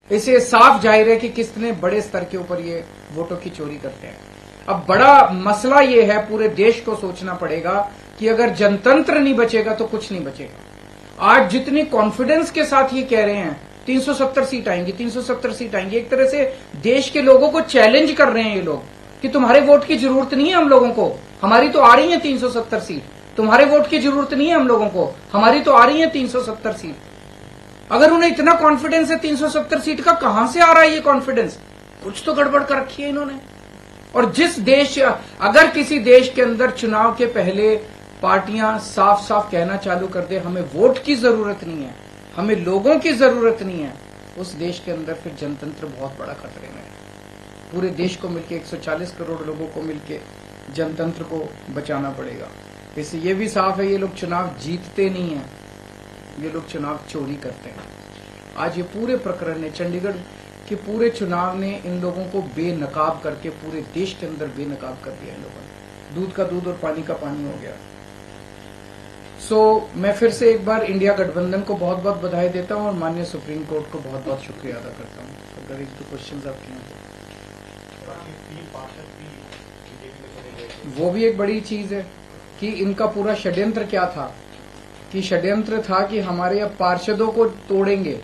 इसे साफ जाहिर है कि कितने बड़े स्तर के ऊपर ये वोटों की चोरी करते हैं। अब बड़ा मसला ये है, पूरे देश को सोचना पड़ेगा कि अगर जनतंत्र नहीं बचेगा तो कुछ नहीं बचेगा। आज जितनी कॉन्फिडेंस के साथ ये कह रहे हैं 370 सीट आएंगी, 370 सीट आएंगी, एक तरह से देश के लोगों को चैलेंज कर रहे हैं ये लोग कि तुम्हारे वोट की जरूरत नहीं है हम लोगों को, हमारी तो आ रही है 370 सीट। तुम्हारे वोट की जरूरत नहीं है हम लोगों को, हमारी तो आ रही है 370 सीट। अगर उन्हें इतना कॉन्फिडेंस है 370 सीट का, कहां से आ रहा है ये कॉन्फिडेंस? कुछ तो गड़बड़ कर रखी है इन्होंने। और जिस देश, अगर किसी देश के अंदर चुनाव के पहले पार्टियां साफ साफ कहना चालू कर दे हमें वोट की जरूरत नहीं है, हमें लोगों की जरूरत नहीं है, उस देश के अंदर फिर जनतंत्र बहुत बड़ा खतरे में है। पूरे देश को मिलकर 140 करोड़ लोगों को मिलकर जनतंत्र को बचाना पड़ेगा। इससे ये भी साफ है ये लोग चुनाव जीतते नहीं है, ये लोग चुनाव चोरी करते हैं। आज ये पूरे प्रकरण ने, चंडीगढ़ के पूरे चुनाव ने इन लोगों को बेनकाब करके पूरे देश के अंदर बेनकाब कर दिया इन लोगों ने। दूध का दूध और पानी का पानी हो गया। मैं फिर से एक बार इंडिया गठबंधन को बहुत बहुत बधाई देता हूं और माननीय सुप्रीम कोर्ट को बहुत बहुत शुक्रिया अदा करता हूं। अगर एक दो क्वेश्चन आपके हैं वो भी एक बड़ी चीज है कि इनका पूरा षड्यंत्र क्या था, कि षड्यंत्र था कि हमारे अब पार्षदों को तोड़ेंगे।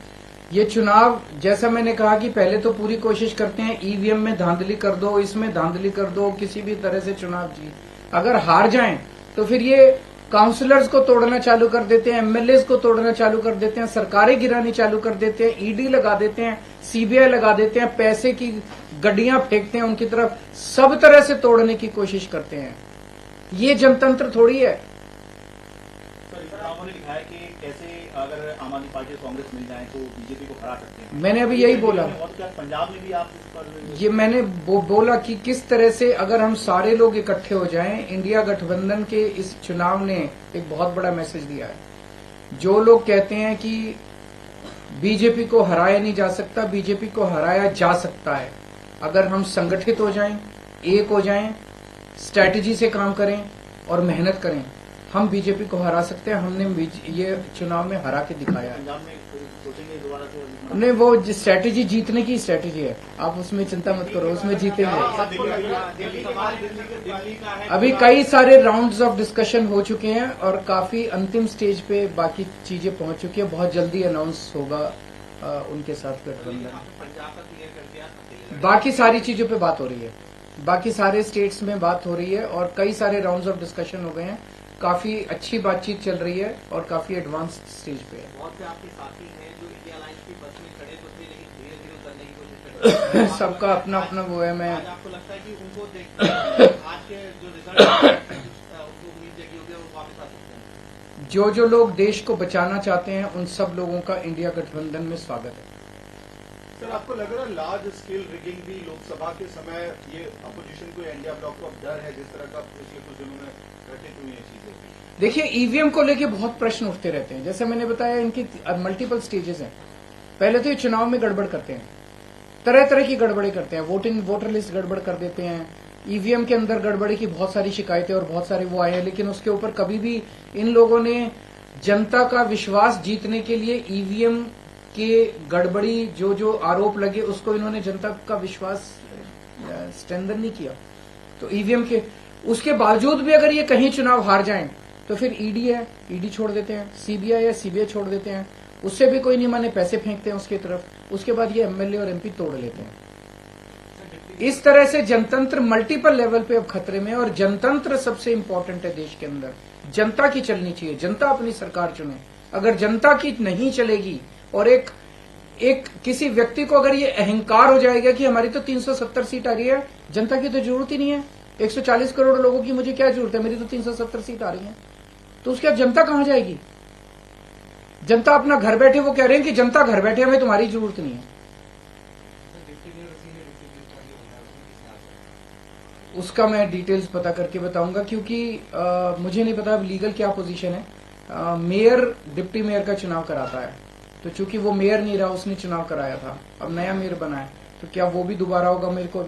ये चुनाव, जैसा मैंने कहा कि पहले तो पूरी कोशिश करते हैं ईवीएम में धांधली कर दो, इसमें धांधली कर दो, किसी भी तरह से चुनाव जीत। अगर हार जाएं तो फिर ये काउंसलर्स को तोड़ना चालू कर देते हैं, एमएलए को तोड़ना चालू कर देते हैं, सरकारें गिरानी चालू कर देते हैं, ईडी लगा देते हैं, सीबीआई लगा देते हैं, पैसे की गड्डियां फेंकते हैं उनकी तरफ, सब तरह से तोड़ने की कोशिश करते हैं। ये जनतंत्र थोड़ी है। ने लिखा है कि कैसे अगर आम आदमी पार्टी कांग्रेस मिल जाए तो बीजेपी को हरा सकते हैं। मैंने अभी यही बोला, पंजाब में भी आप इस पर ये मैंने बोला कि किस तरह से अगर हम सारे लोग इकट्ठे हो जाएं, इंडिया गठबंधन के इस चुनाव ने एक बहुत बड़ा मैसेज दिया है। जो लोग कहते हैं कि बीजेपी को हराया नहीं जा सकता, बीजेपी को हराया जा सकता है अगर हम संगठित हो जाएं, एक हो जाएं, स्ट्रैटेजी से काम करें और मेहनत करें, हम बीजेपी को हरा सकते हैं। हमने ये चुनाव में हरा के दिखाया है। नहीं, वो स्ट्रैटेजी जीतने की स्ट्रैटेजी है, आप उसमें चिंता मत करो, उसमें जीतेंगे। अभी कई सारे राउंड्स ऑफ डिस्कशन हो चुके हैं और काफी अंतिम स्टेज पे बाकी चीजें पहुंच चुकी है। बहुत जल्दी अनाउंस होगा उनके साथ गठबंधन। बाकी सारी चीजों पे बात हो रही है, बाकी सारे स्टेट्स में बात हो रही है और कई सारे राउंड्स ऑफ डिस्कशन हो गए हैं। काफी अच्छी बातचीत चल रही है और काफी एडवांस स्टेज पे है। बहुत से आपके साथी हैं जो इंडिया अलायंस की बस में खड़े तो थे लेकिन धीरे धीरे उतरने की कोशिश कर सबका अपना अपना वो है। मैं आज आपको लगता है कि उनको देखकर आज के जो रिजल्ट उनको उम्मीद जगी होगी वो वापस आ सकते हैं। जो लोग देश को बचाना चाहते हैं उन सब लोगों का इंडिया गठबंधन में स्वागत है। सर, आपको लग रहा है लार्ज स्केल रिगिंग भी लोकसभा के समय ये अपोजिशन को, इंडिया ब्लॉक को अब डर है जिस तरह का पिछले कुछ दिनों में घटित हुई है चीजें? देखिए, ईवीएम को लेके बहुत प्रश्न उठते रहते हैं। जैसे मैंने बताया, इनकी मल्टीपल स्टेजेस हैं। पहले तो ये चुनाव में गड़बड़ करते हैं, तरह तरह की गड़बड़ी करते हैं। वोटर लिस्ट गड़बड़ कर देते हैं, ईवीएम के अंदर गड़बड़ी की बहुत सारी शिकायतें और बहुत सारे वो आए हैं, लेकिन उसके ऊपर कभी भी इन लोगों ने जनता का विश्वास जीतने के लिए ईवीएम के गड़बड़ी जो आरोप लगे उसको इन्होंने जनता का विश्वास स्ट्रेंथन नहीं किया। तो ईवीएम के उसके बावजूद भी अगर ये कहीं चुनाव हार जाएं तो फिर ईडी है, ईडी छोड़ देते हैं, सीबीआई है, सीबीआई छोड़ देते हैं, उससे भी कोई नहीं माने पैसे फेंकते हैं उसकी तरफ। उसके बाद ये एमएलए और एमपी तोड़ लेते हैं। इस तरह से जनतंत्र मल्टीपल लेवल पे अब खतरे में है और जनतंत्र सबसे इंपॉर्टेंट है देश के अंदर। जनता की चलनी चाहिए, जनता अपनी सरकार चुने। अगर जनता की नहीं चलेगी और एक किसी व्यक्ति को अगर ये अहंकार हो जाएगा कि हमारी तो 370 सीट आ रही है, जनता की तो जरूरत ही नहीं है, 140 करोड़ लोगों की मुझे क्या जरूरत है, मेरी तो 370 सीट आ रही है, तो उसके बाद जनता कहां जाएगी? जनता अपना घर बैठे, वो कह रहे हैं कि जनता घर बैठे, हमें तुम्हारी जरूरत नहीं है। उसका मैं डिटेल्स पता करके बताऊंगा, क्योंकि मुझे नहीं पता अब लीगल क्या पोजीशन है। मेयर डिप्टी मेयर का चुनाव कराता है, तो चूंकि वो मेयर नहीं रहा, उसने चुनाव कराया था, अब नया मेयर बना है, तो क्या वो भी दोबारा होगा मेरे को